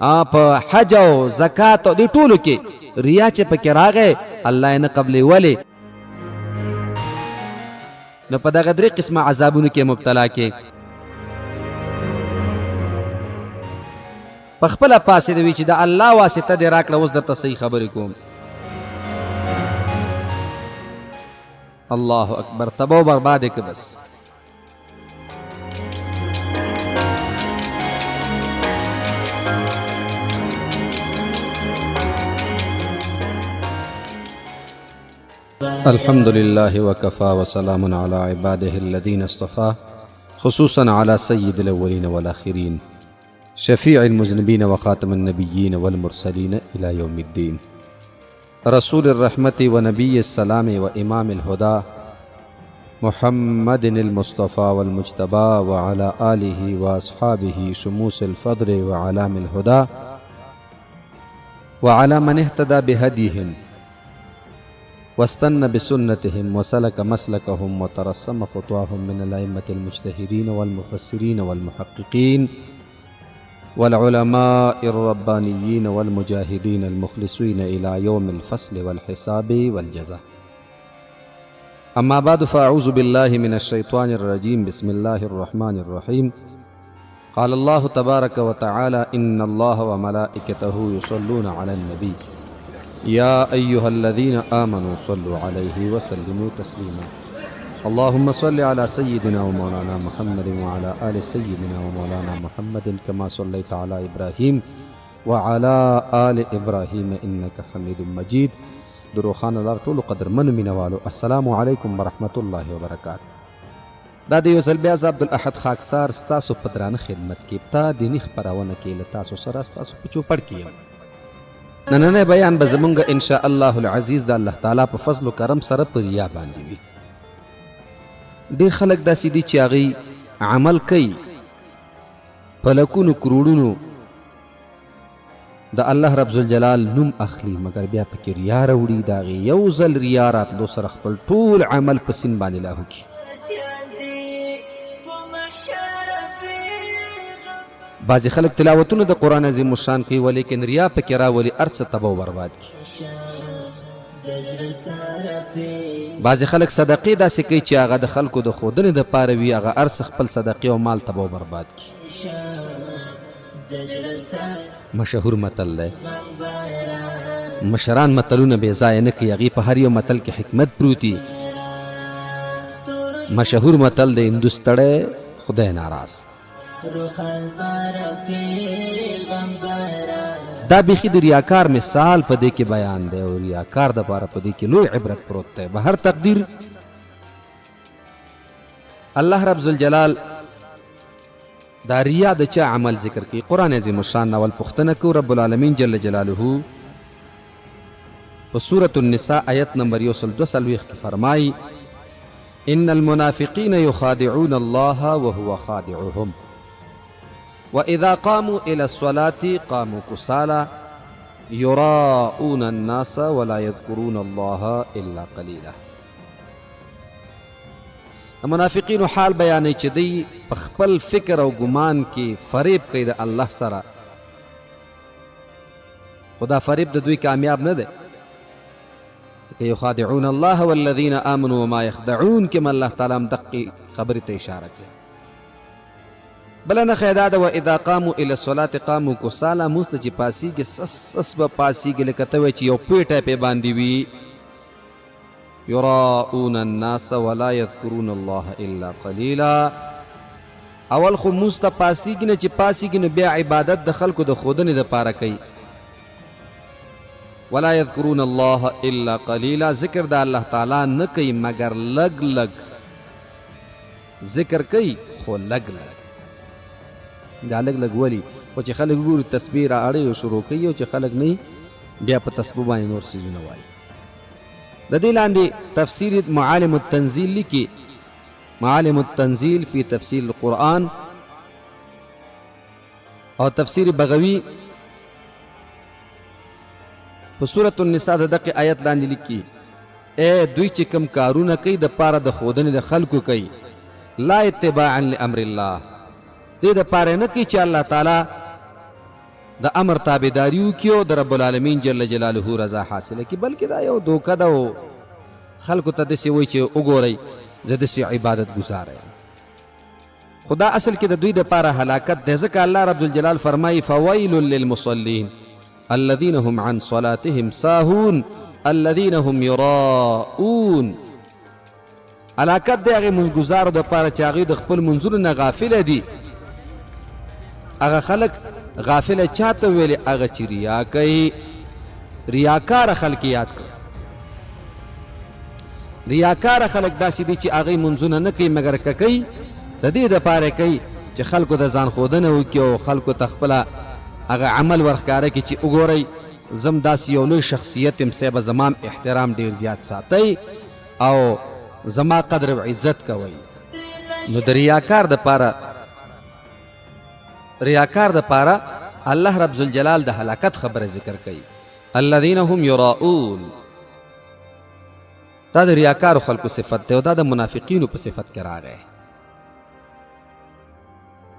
په حج او زکات او دې ټولو کې ریا چې پکې راغی الله یې نه قبلې. ولې؟ نو په دغه درې قسمه عذابونو کې مبتلا کې په خپله پاڅېدوي چې د الله واسطه دې راکړه. اوس درته صحیح خبرې کوم. الله اکبر. تبه و برباد که بس. الحمد لله وكفى وسلام على عباده الذين اصطفى خصوصا على سيد الأولين والآخرين شفيع المذنبين وخاتم النبيين والمرسلين إلى يوم الدين رسول الرحمة ونبي السلام وإمام الهدى محمد المصطفى والمجتبى وعلى آله وأصحابه شموس الفضل وعلام الهدى وعلى من اهتدى بهديهم واستنى بسنتهم وسلك مسلكهم وترسم خطواهم من الأئمة المجتهدين والمفسرين والمحققين والعلماء الربانيين والمجاهدين المخلصين إلى يوم الفصل والحساب والجزاء. أما بعد فأعوذ بالله من الشيطان الرجيم. بسم الله الرحمن الرحيم. قال الله تبارك وتعالى إن الله وملائكته يصلون على النبي يا أيها الذين آمنوا صلوا عليه وسلموا تسليما. اللهم صل على سيدنا ومولانا محمد وعلى آل سيدنا ومولانا محمد كما صليت على إبراهيم وعلى آل إبراهيم إنك حميد مجيد. دروخان الله طول قدر من مینوالو السلام علیکم ورحمت الله وبرکاته. دا د یو ځل بیا زه عبدالاحد خاکسار ستاسو په درانه خدمت کې ابتدا دیني خپرونه کې له تاسو سره ستاسو په چوپړ کې یم. نننی بیان به زمونږ انشاء الله العزیز د الله تعالی په فضل و کرم سره په ریا باندې وي. ډېر خلک داسې دي چې هغوی عمل کوي په لکونو کروړونو د الله رب ذوالجلال نوم اخلي مګر بیا پکې ریا راوړي. د هغې یو ځل ریا راتلو سره خپل ټول عمل په سین باندې لاهو کړي. بعضې خلک تلاوتونه د قرآن عظیم الشان کوي ولیکن ریا پکې راولي هر څه تبه و برباد کړي. بعضې خلک صدقې داسې کوي چې هغه د خلکو د ښودنې دپاره وي هغه هر څه خپل صدقې او مال تبه و برباد کړي. مشهور متل دی مشران متلونه بې ځایه نه کوي. هغې په هر یو متل کې حکمت پروتي. مشهور متل دی هندوستړی خدای ناراض. دا بیخي د ریاکار مثال په دې کې بیان دی او ریاکار دپاره په دې کې لوی عبرت پروت دی. به هر تقدیر الله رب ذوالجلال دا ریا د چا عمل ذکر کوي. قرآن عظیم الشان ناول پوښتنه کو رب العالمین جل جلاله په سورة النساء آیت نمبر 142 کې فرمایي ان المنافقین یخادعون الله وهو خادعهم وإذا قاموا إلى الصلاة قاموا كسالى يراءون الناس ولا يذكرون الله إلا قليلا. منافقینو حال بیانوي چې دوی په خپل فکر او ګمان کې فریب کوي د الله سره خو دا فریب د دوی کامیاب نه دی. ځکه یخادعون الله والذین آمنوا وما یخدعون کې الله تعالی هم دقې خبرې ته اشاره کوي. بله نښه دا ده واذا قاموا الى الصلاة قاموا کسالا. مونځ ته چې پاسېږي سس به پاسېږي لکه ته وایې چې یو پیټی پې باندې وي. یراؤون الناس ولا یذکرون الله الا قلیلا. اول خو مونځ ته پاسېږي نه چې پاسېږي نو بیا عبادت د خلکو د ښودنې دپاره کوي. ولا یذکرون الله الا قلیلا. ذکر د الله تعالی نه کوي مګر لږ لږ. ذکر کوي خو لږ لږ. دا لږ لږ ولي خو چې خلک ګوري تسبیح رااړي او شروع کوي او چې خلک نه بیا په تسبیح باندې نور څیزونه وایي. د دې لاندې تفسیر معالم التنزیل لیکي. معالم التنزیل فی تفسیر القرآن او تفسیر بغوی په سورة النساء د دقې آیت لاندې لیکي اے دوی چې کوم کارونه کوي د پاره د ښودنې د خلکو کوي لا اتباعا لامر الله. دې دپاره نه کوي چې الله تعالی د امر تابعداریو کیو د رب العالمین جل جلاله رضا حاصله کی، بلکې دا یو دوکه ده او خلکو ته داسې وایي چې وګورئ زه داسې عبادت ګزاره یم. خدا اصل کې د دوی دپاره هلاکت دی، ځکه الله رب الجلال فرمایي فویل للمصلین الذین هم عن صلاتهم ساهون الذین هم یراؤون. هلاکت دی هغې مونځګزارو دپاره چې هغوی د خپل منځونو نه غافله دي. هغه خلک غافله چاته ویلې؟ هغه چې ریا کوي، ریاکاره خلک یاد کړه. ریاکاره خلک داسې دي چې هغوی منځونه نه کوي مګر که کوي د دې دپاره کوي چې خلکو د ځان ښودنه وکړي او خلکو ته خپله هغه عمل ورښکاره کړي چې وګورئ زم داسې یو لوی شخصیت یم، صاحبه زما احترام ډېر زیات ساتئ او زما قدر و عزت کوئ. نو د ریاکار دپاره الله رب ذوالجلال د هلاکت خبره ذکر کوي. الذین هم یراؤون، دا د ریاکارو خلکو صفت دی او دا د منافقینو په صفت کې راغی.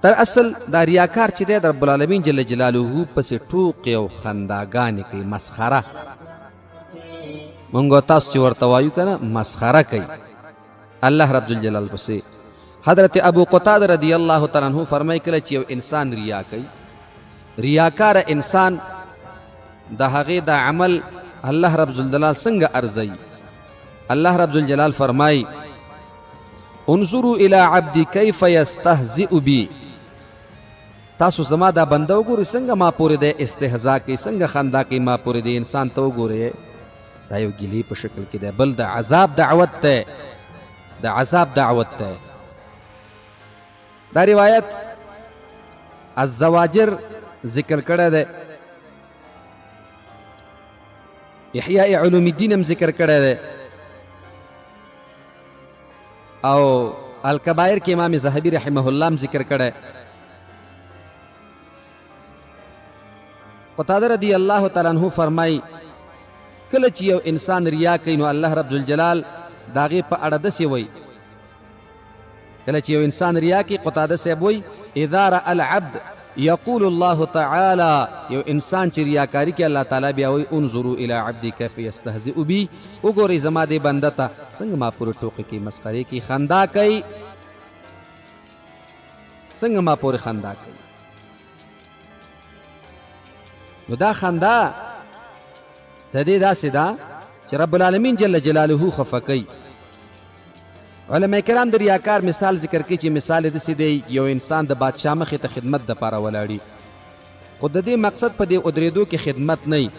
در اصل دا ریاکار چې دی د رب العالمین جل جلاله پسې ټوقې او خنداګانې کوي، مسخره. مونږ تاسو چې ورته وایو که نه مسخره کوي الله رب ذوالجلال پسې. حضرت ابو قتاده رضی الله تعالی عنہ فرمایي کله چې یو انسان ریا کوي، ریاکاره انسان د هغې دا عمل الله رب ذوالجلال څنګه ارزوي؟ الله رب ذوالجلال فرمایي انظروا الى عبدي كيف يستهزئ بي. تاسو زما دا بنده وګورئ څنګه ما پورې دی استهزا کوي، څنګه خندا کوي ما پورې دی. انسان ته وګورئ دا یو ګیلې په شکل کې دی، بل د عذاب دعوت دی، د عذاب دعوت دی. دا روایت الزواجر ذکر کړی دی، احیاء علوم الدین هم ذکر کړی دی او الکبائر کې امام ذهبی رحمه الله هم ذکر کړی. قتاده رضی الله تعالی عنہ فرمایي کله چې یو انسان ریا کوي نو الله رب ذوالجلال د هغې په اړه داسې وایي. کله چې یو انسان ریا کوي قتاده صاحب وایي اذا رأى العبد یقول الله تعالی، یو انسان چې ریاکاري کوي الله تعالی بیا وایي انظروا الى عبدي كيف يستهزئ بي. وګورئ زما دې بنده ته څنګه ما پورې ټوقې کوي، مسخرې کوي، خندا کوي، څنګه ما پورې خندا کوي. نو دا خندا د دې داسې ده چې رب العالمین جل جلاله خفه کوي. علماء کرام د ریاکار مثال ذکر کوي چې مثال داسې دی یو انسان د بادشاه مخې ته خدمت دپاره ولاړي، خو د دې مقصد په دې ودرېدو کې خدمت نه وي.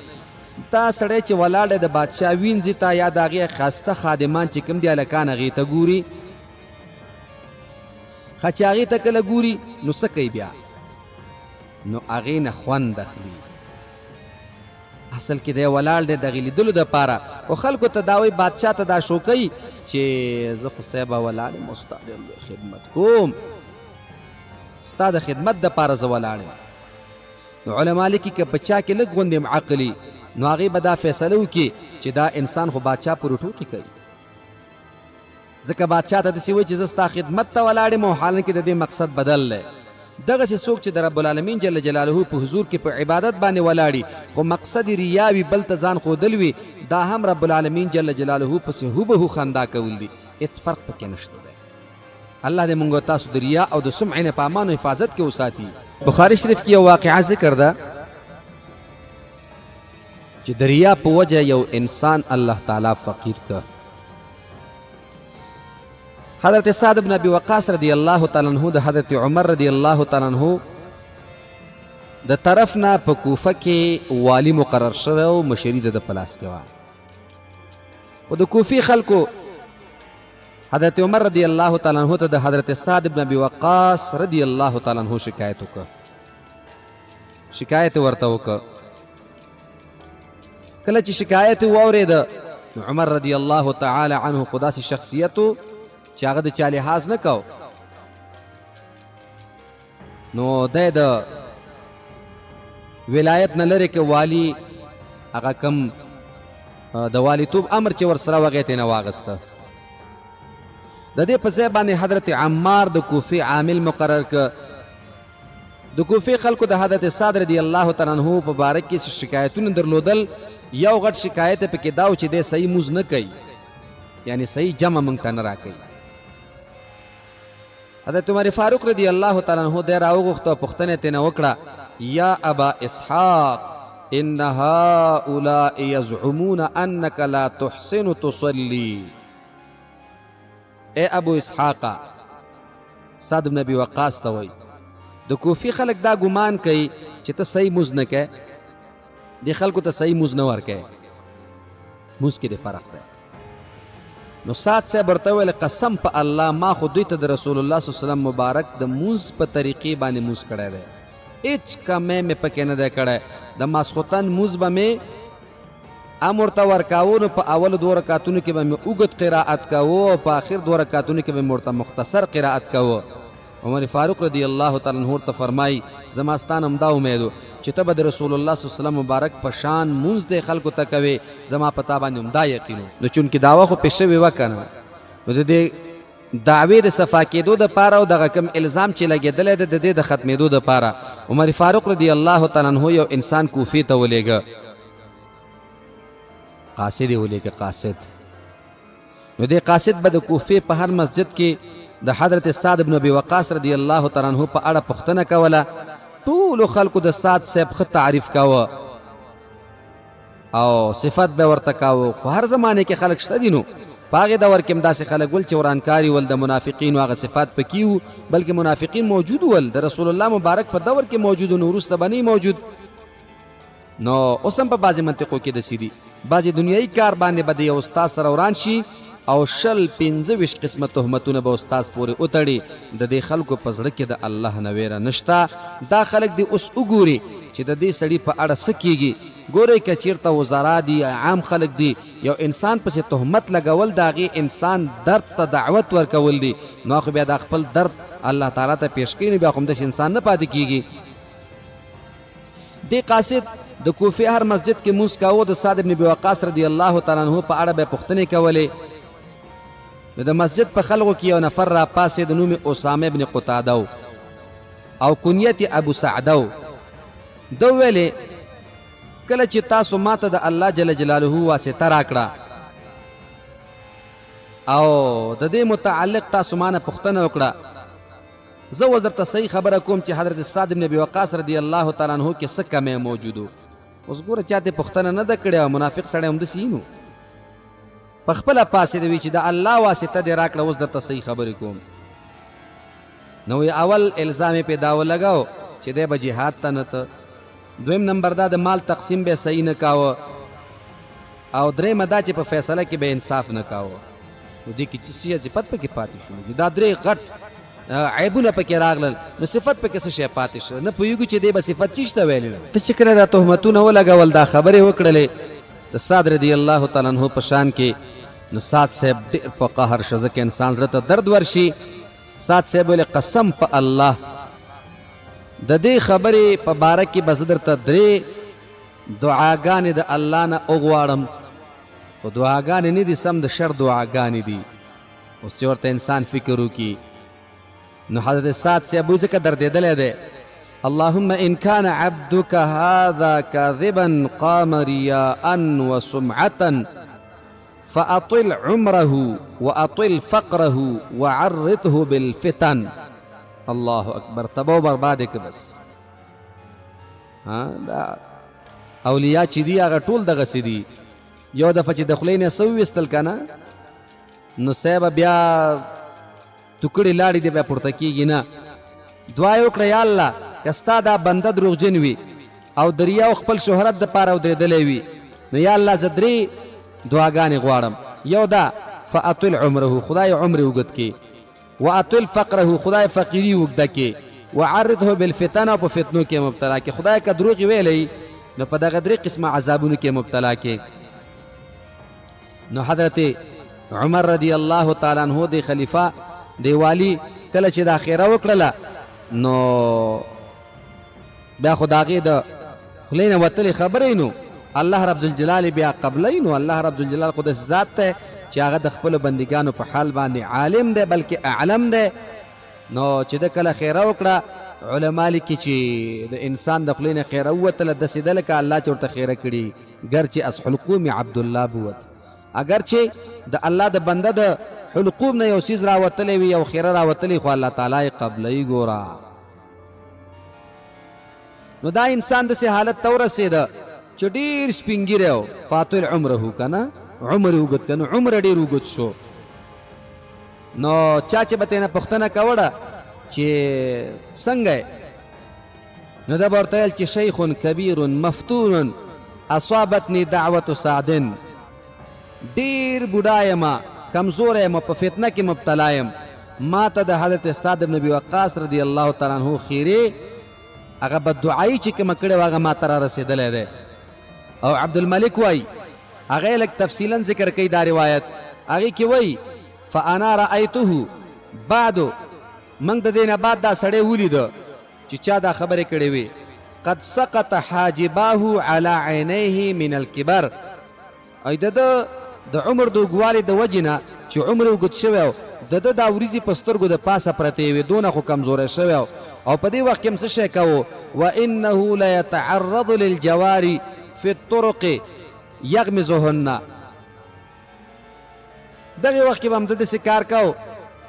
دا سړی چې ولاړ دی د بادشاه وینځي ته یا د هغې خاسته خادمان چې کوم دي هلکان هغې ته ګوري. ښه چې هغې ته کله ګوري نو څه کوي بیا؟ نو هغې نه خوند اخلي. اصل کې دی ولاړ دی د هغې لیدلو دپاره، خو خلکو ته دا وایي بادشاه ته دا شو کوي چې زه خو صاحبه ولاړ یم او ستا ډېر خدمت کوم، ستا د خدمت دپاره زه ولاړ یم. نو علما لیکي که په چا کې لږ غوندې عقلي نو هغې به دا فیصله وکړي چې دا انسان خو بادشاه پورې ټوقې کوي، ځکه بادشاه ته داسې وایي چې زه ستا خدمت ته ولاړ یم او حالانکې د دې مقصد بدل دی. دغسې څوک چې د رب العالمین جل جلاله په حضور کې په عبادت باندې ولاړي خو مقصد ریا وي، بل ته ځان ښودل وي، دا هم رب العالمین جل جلاله پسې هوبهو خندا کول دي، هېڅ فرق پکې نشته دی. الله دې موږ تاسو د ریا او د سمع نه په امان او حفاظت کې وساتي. بخاري شریف کې یو واقعه ذکر ده چې د ریا په وجه یو انسان الله تعالی فقیر که. حضرت سعد بن ابي وقاص رضی الله تعالی عنہ د حضرت عمر رضی الله تعالی عنہ د طرف نه په کوفه کې والی مقرر شوی او مشري د په لاس کې وه. خو د کوفي خلکو حضرت عمر رضی الله تعالی عنہ ته د حضرت سعد بن ابي وقاص رضی الله تعالی عنہ شکایت وکړه. شکایت ورته وکړه. کله چې شکایت واورېده نو عمر رضی الله تعالی عنہ خو داسې شخصیت و چې هغه د چا لحاظ نه کو. نو دی د ولایت نه لرې که والی هغه کم د والیتوب امر چې ورسره و هغې ترې نه واغسته. د دې په ځای باندې حضرت عمار د کوفې عامل مقرر که. د کوفې خلکو د حضرت سعد رضی الله تعالی عنہ په باره کې شکایتونه درلودل. یو غټ شکایت یې پکې دا و چې دی صحیح مونځ نه کوي، یعنی صحیح جمع موږ ته نه راکوي. حضرت عمر فاروق رضی الله تعالی عنہ دی راوغوښته او پوښتنه یې ترېنه وکړه، یا ابا اسحاق ان هؤلاء يزعمون انك لا تحسن تصلي. اے ابو اسحاق، سعد بن ابي وقاص ته وایي د کوفي خلک دا ګمان کوي چې ته صحیح مونځ نه کوې، دې خلکو ته صحیح مونځ نه ورکوې، مونځ کې دې فرق دی. نو سعد صاحب ورته وویل قسم په الله ما خو دوی ته د رسول الله صلی الله علیه وسلم مبارک د مونځ په طریقې باندې مونځ کړی دی، هېڅ کمی مې پکې نه دی کړی. د ماسخوتن مونځ به مې امر ته ورکاوه، نو په اولو 2 رکعتونو کې به مې اوږد قرائت کوه او په آخر 2 رکعتونو کې به مې ورته مختصر قرائت کوه. عمر فاروق رضی الله تعالی عنہ ورته فرمایي زما ستا نه همدا امید و چې ته به د رسول الله صلی الله علیه وسلم مبارک په شان مونځ د خلکو ته کوې، زما په تا باندې همدا یقین و. نو چونکې دعوه خو پې شوې وه که نه، نو د دې دعوې د صفا کېدو دپاره او دغه کوم الزام چې لګېدلی دی د دې د ختمېدو دپاره عمر فاروق رضی الله تعالی عنہ یو انسان کوفې ته ولېږه، قاصد یې ولېږه قاصد. نو دې قاصد به د کوفې په هر مسجد کې د حضرت سعد بن ابي وقاص رضی الله تعالی عنہ په اړه پوښتنه کوله. ټولو خلکو د سعد صاحب ښه تعریف کاوه او صفت به ورته کاوه، خو هر زمانه کې خلک شته دي. نو په هغې دور کې هم داسې خلک ول چې ورانکاري ول، د منافقینو هغه صفات پکې وو، بلکې منافقین موجود ول، د رسول الله مبارک په دور کې موجود و، نو وروسته به نه موجود. نو اوس هم په بعضې منطقو کې داسې دي، بعضې دنیایي کار باندې به د یو استاد سره وران شي او 25 قسمه تهمتونه به استاد پورې وتړي. د دې خلکو په زړه کې د الله نه ویره نشته. دا خلک دې اوس وګوري چې د دې سړي په اړه څه کېږي. ګورئ که چېرته وزرا دي عام خلک دي، یو انسان پسې تهمت لګول د هغې انسان درد ته دعوت ورکول دي، نو خو بیا دا خپل درد الله تعالی ته پیش کوي، نو بیا خو همداسې انسان نه پاتې کېږي. دې قاصد د کوفې هر مسجد کې مونځ کاوه، د سعد بن ابي وقاص رضی الله تعالی عنہ په اړه به یې پوښتنې کولې. نو د مسجد په خلکو کې یو نفر را پاسېد، نوم یې اسامه بن قتاده او کنیت یې ابو سعده و. ده وویلې کله چې تاسو ماته د الله جل جلاله واسطه راکړه او د دې متعلق تاسو مانه پوښتنه وکړه، زه اوس درته صحیح خبره کوم چې حضرت سعد بن ابي وقاص رضی الله تعالی عنہ کې څه کمی موجود و. اوس ګوره چا ته پوښتنه نه ده کړې او منافق سړی همداسې وي، نو په خپله پاسې وي چې د الله واسطه دې راکړه، اوس درته صحیح خبرې کوم. نو اول الزام یې پې دا ولګاو چې دی به جهاد ته نه ته، دویم نمبر دا د مال تقسیم به صحیح نه کاوه، او درېیمه دا چې په فیصله کې به انصاف نه کاوه. نو دې کې څه صفت پکې پاتې شو؟ دا درې غټ عیبونه پکې راغلل، نو صفت پکې څه شی پاتې شو؟ نه پوهېږو چې دی به صفت چېشته ویلې ده. ته چې کله دا تهمتونه ولګول، دا خبرې وکړلې د سعد رضی الله تعالی عنہ په شان کې، نو سعد صاحب ډېر په قهر شو، ځکه انسان زړه ته درد ورشي. سعد صاحب ویلې قسم په الله د دې خبرې په باره کې به زه درته 3 دعاګانې د الله نه وغواړم، خو دعاګانې نه دي، سم د شر دعاګانې دي. اوس چې ورته انسان فکر وکړي، نو حضرت سعد صاحب وایي ځکه دردېدلی دی، اللهم ان كان عبدك هذا كاذبا قام رياء وسمعة فأطل عمره وأطل فقره وعرضه بالفتن. الله اکبر، تباہ و برباد که بس. دا اولیاء چې دي هغه ټول دغسې دي، یو دفعه چې د خولې نه څه وویستل که نه، نو صاحب بیا توکړې لاړې دی بیا پورته کېږي نه. دعا یې وکړه یا الله که ستا دا بنده دروغجن وي او د ریا او خپل شهرت دپاره ودرېدلی وي، نو یا الله زه 3 دعاګانې غواړم. یو دا فاطل عمره، خدای عمر اوږد کې، واطل فقره، خدای فقیری اوږده کې، وعرضه بالفتن، او په فتنو کې مبتلا کې، خدای که دروغ ویلی نو په دغه 3 قسمه عذابونو کې مبتلا کې. نو حضرت عمر رضی الله تعالی عنہ د خلیفہ د والی کله چې دا خیره وکړله، نو بیا خو د هغې د خولې نه وتلې خبرې، نو الله رب ذوالجلال بیا قبلی. نو الله رب ذوالجلال خو داسې ذات دی چې هغه د خپلو بندګانو په حال باندې عالم دی، بلکې اعلم دی. نو چې د کله خیره وکړه علما لیکي چې د انسان د خولې نه خیره ووتله داسې ده لکه الله چې ورته خیره کړي ګرچې از حلقوم عبدالله بوت اگر چې د الله د بنده د حلقوم نه یو څیز راوتلی وي یو خیره راوتلی خو الله تعالی یې قبلوي ګوره نو دا انسان داسې حالت ته ورسېده چې ډېر سپین ږیری و فاطل عمره که نه عمر یې اوږد که نو عمر ډېر اوږد شو نو چا چې به ترېنه پوښتنه کوله چې څنګه نو ده به ورته ویل چې شیخ کبیر مفتون اصابتني دعوة سعد ډېر بوډا یم کمزوری یم په فتنه کې مبتلا یم ما ته د حضرت سعد بن ابي وقاص رضی الله تعالی عنه خیرې هغه بددعایي چې کومه کړې وه هغه ما ته را رسېدلی دی او عبدالملک وایي هغه یې لږ تفصیلا ذکر کوي دا روایت هغې کې وایي فانا رأیته بعدو منگ دا دینا بعد دا سڑے ولی دا چی چا دا خبر کڑی وی قد سقط حاجباهو على عینیه من الكبر ای دا عمر دو گوالی دا وجینا چی عمر او گد شویو دا وریزی پسترگو دا پاسا پرتیوی دونا خو کمزور شویو او پا دی وقت کم سشے کهو وانه لیتعرض للجواری فی الطرق یغمزهن دغه وخت کې به هم د داسې کار کو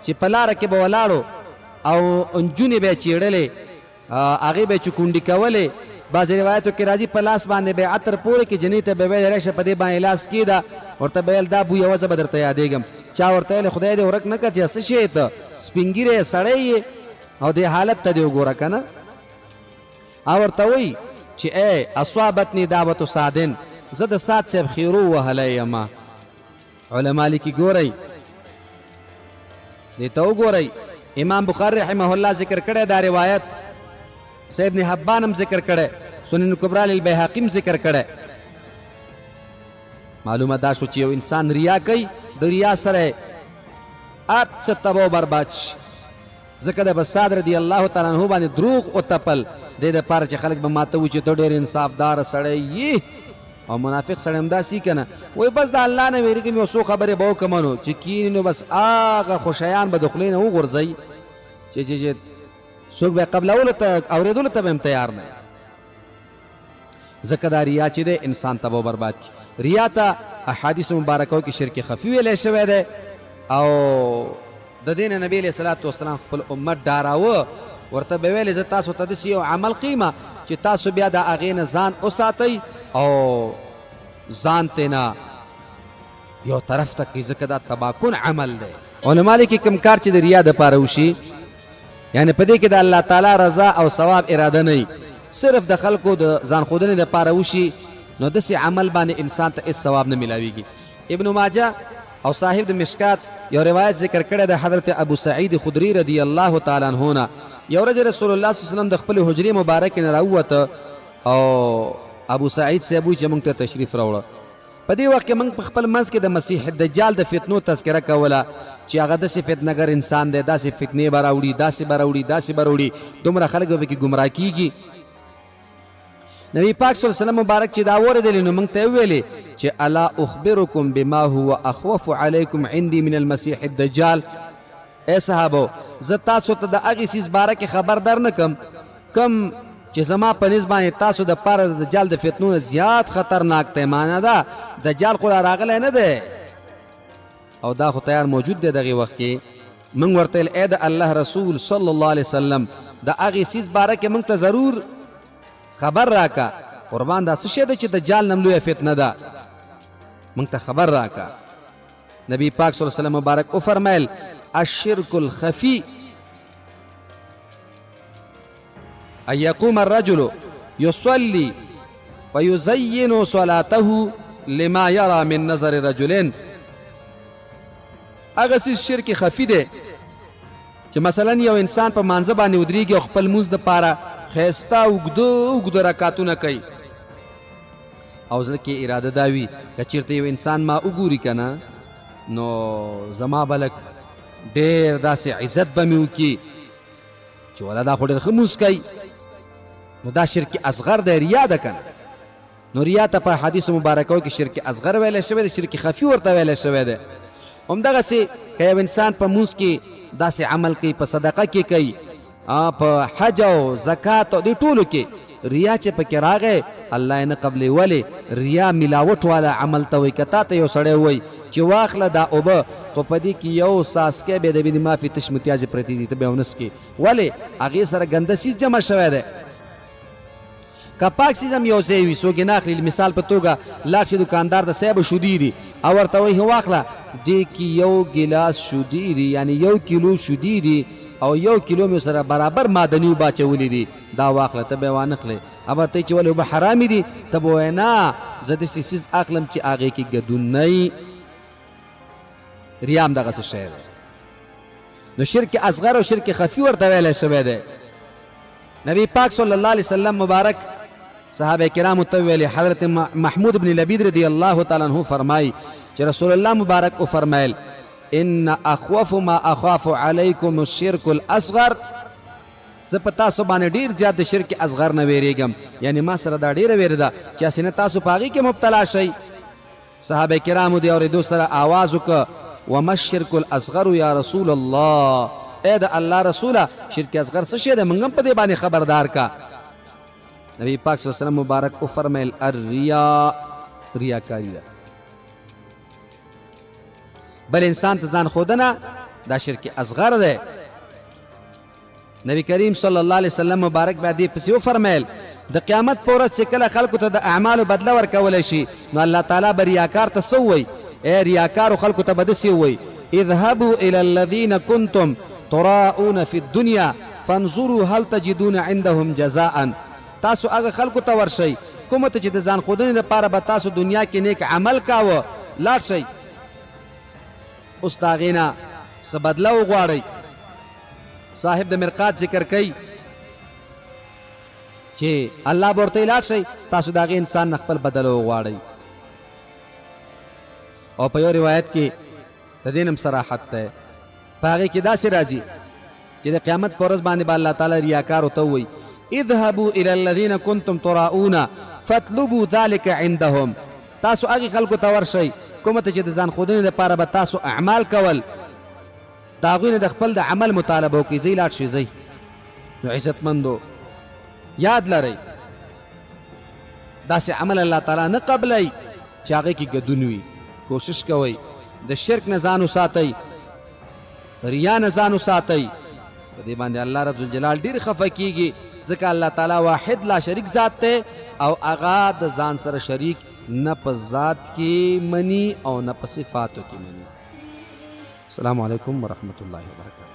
چې په لاره کې به ولاړو او نجونې به یې چیړلې هغې به یې چکونډې کولې بعضې روایتو کې راځي په لاس باندې به یې عطر پورې کې جنۍ ته به ویل رشه په دې باندې لاس کېږده ورته به ویل دا بوی یوه زه به درته یادېږم چا ورته ویلې خدای دې ورک نه کړه چې څه شی ته سپین ږیری سړی یې او دې حالت ته دې وګوره که نه او ورته وایي چې ای اصابتني دعوة سعدن زه د سعد صاحب خیرو وهلی یم علما لیکي ګورئ دې ته وګورئ امام بخاری رحمه الله ذکر کړی دا روایت سید ابن حبان هم ذکر کړی سنن کبرا للبیهقي هم ذکر کړی معلومه دا شو چې یو انسان ریا کوي د ریا سره هر څه تباه و برباد شي ځکه د بساد رضی الله تعالی عنه باندې دروغ وتپل دې دپاره چې خلک به ماته وایي چې ته ډېر انصافداره سړی یې او منافق سړی همداسې که نه وایي بس د الله نه ویرېږم یو څو خبرې به وکړم نو چې کینې نو بس هغه خوشیان به د خولې نه وغورځوي چې څوک به یې قبلولو ته اورېدلو ته به هم تیار نه ځکه دا ریا چې دی انسان تباه و برباد کړي ریا ته احادیثو مبارکو کې شرک خفي ویلی شوی دی او د دې نه نبي علیه صلات وسلام خپل امت ډاراوه ورته به ویلې زه تاسو ته داسې یو عمل قیمه چې تاسو بیا د هغې نه ځان وساتئ او ځان تینا یو طرف ته کوي ځکه دا تباکن عمل دی علما لیکي کوم کار چې د ریا دپاره وشي یعنې په دې کې د الله تعالی رضا او ثواب اراده نه وي صرف د خلکو د ځان ښودنې دپاره وشي نو داسې عمل باندې انسان ته هېڅ ثواب نه میلاویږي ابن ماجه او صاحب د مشکات یو روایت ذکر کړی د حضرت ابو سعید خدری رضی الله تعالی عنه نه یو ورځ رسول الله صلی الله علیه وسلم د خپل حجرې مبارکې نه راووته او ابو سعید صاحب وایي چې موږ ته تشریف راوړه په دې وخت کې موږ په خپل منځ کې د مسیح دجال د فتنو تذکره کوله چې هغه داسې فتنهګر انسان دی داسې فتنې به راوړي داسې به راوړي داسې به راوړي دومره خلک به پکې ګمراه کېږي نبی پاک صلی الله علیه وسلم مبارک چې دا واورېدلې نو موږ ته یې وویلې چې الا اخبرکم بما هو اخوف علیکم عندي من المسیح الدجال ای صحابو زه تاسو ته د هغې څیز باره کې خبر در نه کم چې زما په نس باندې تاسو د پاره د دجال د فتنو نه زیات خطرناک دی معنا ده دجال خو راغلی نه دی او دا خو تیار موجود دی دغې وخت کې موږ ورته ویل ای د الله رسول صلی الله علیه وسلم د هغې څیز باره کې موږ ته ضرور خبر راکا قربان دا څه شی دی چې دجال نم لویه فتنه ده موږ ته خبر راکا نبی پاک صلی الله علیه وسلم مبارک وفرمیل الشرک الخفی ان یقوم الرجل یصلی فیزین صلاته لما یرى من نظر رجلین هغه څه شرک خفی دی چې مثلا یو انسان په مانځه باندې ودرېږي او خپل لمونځ دپاره ښایسته اوږده رکاتونه کوي او زړه کې اراده دا وي که چېرته یو انسان ما وګوري که نه نو زما به لږ ډېر داسې عزت به مې وکړي چې والا دا خو ډېر ښه لمونځ کوي نو دا شرک اصغر دی ریا ده که نه نو ریا ته په حدیثو مبارکو کې شرک اصغر ویلی شوی دی شرک خفي ورته ویلی شوی دی همدغسې که یو انسان په لمونځ کې داسې عمل کوي، په صدقه کې کوي، په حج او زکات او دې ټولو کې ریا چې پکې راغی الله یې نه قبلې. ولې؟ ریا ملاوټ والا عمل ته وایي. که تا ته یو سړی وایي چې واخله دا اوبه، خو په دې کې یو څاڅکی بیا د وینې مافي تش متیازې پرتې دي، ته بیا ونسکې. ولې؟ هغې سره ګنده سیز جمع شوی دی. که پاک سیز هم یو ځای وي څوک یې نه اخلي. مثال په توګه لاړ شي دوکاندار د صاحب شودې دي او ورته وایي واخله دې کې یو ګیلاس شودې دي، یعنی 1 کیلو شودې دي او 1 کیلو مې سره برابر معدني اوبه اچولي دي، دا واخله. ته به یې وانخلې. ابه ته چې ولې اوبه حرامې دي؟ ته به وایې نه زه داسې څیز اخلم چې هغې کې ګډون نه وي. ریا هم دغسې شی دی. نو شرک اصغر او شرک خفي ورته ویلی شوی دی. نبی پاک صلی الله علیه وسلم مبارک صحابه کرامو ته ویلي. حضرت محمود بن لبید رضی الله تعالی عنہ فرمایي چې رسول الله مبارک او فرمایل ان اخوف ما اخاف علیکم الشرک الاصغر، زه په تاسو باندې ډیر زیات د شرک اصغر نه ویریږم، یعنی ما سره دا ډیره ویره ده چې اسنه تاسو په هغې کې مبتلا شئ. صحابه کرامو دې اورېدو سره آواز وکړه وما الشرک الاصغر یا رسول الله، ای د الله رسوله شرک اصغر څه شی دی؟ موږ هم په دې باندې خبردار کا. نبی پاک صلی الله علیه وسلم مبارک او فرمایل الریا، ریاکاری ده. بل انسان ته ځان ښودنه دا شرک اصغر دی. نبی کریم صلی الله علیه وسلم مبارک بیا دې پسې وفرمیل د قیامت په ورځ چې کله خلکو ته د اعمالو بدله ورکولی شي نو الله تعالی به ریاکار ته څه ووایي؟ ای ریاکارو خلکو ته به داسې ووایي اذهبوا الى الذین کنتم تراؤون فی الدنیا فانظروا هل تجدون عندهم جزاء. تاسو هغه خلکو ته ورشئ کومه ته چې د ځان ښودنې دپاره به تاسو دنیا کې نیک عمل کاوه، لاړ شئ اوس د هغې نه څه بدله وغواړئ. صاحب د مرقات ذکر کوي چې الله به ورته لاړ شئ تاسو د هغې انسان نه خپل بدله وغواړئ. او په یو روایت کې د دې هم صراحت دی، په هغې کې داسې راځي چې د قیامت په ورځ باندې به الله تعالی ریاکارو ته ووایي اذهبوا الى الذین کنتم تراؤون فاطلبوا ذلک عندهم. تاسو هغې خلکو ته ورشئ کومه ته چې د ځان ښودنې دپاره به تاسو اعمال کول، د هغوی نه د خپل د عمل مطالبه وکړئ. ځئ لاړ شئ ځئ. نو عزتمندو یاد لرئ داسې عمل الله تعالی نه قبلئ چې هغې کې ګډون وي. کوشش کوئ د شرک نه ځان وساتئ، ریا نه ځان وساتئ. په دې باندې الله رب الجلال ډېر خفه کیږي ځکه الله تعالی واحد لا شریک ذات دی او هغه د ځان سره شریک نه په ذات کې مني او نه په صفاتو کې مني. السلام علیکم ورحمۃ اللہ وبرکاتہ.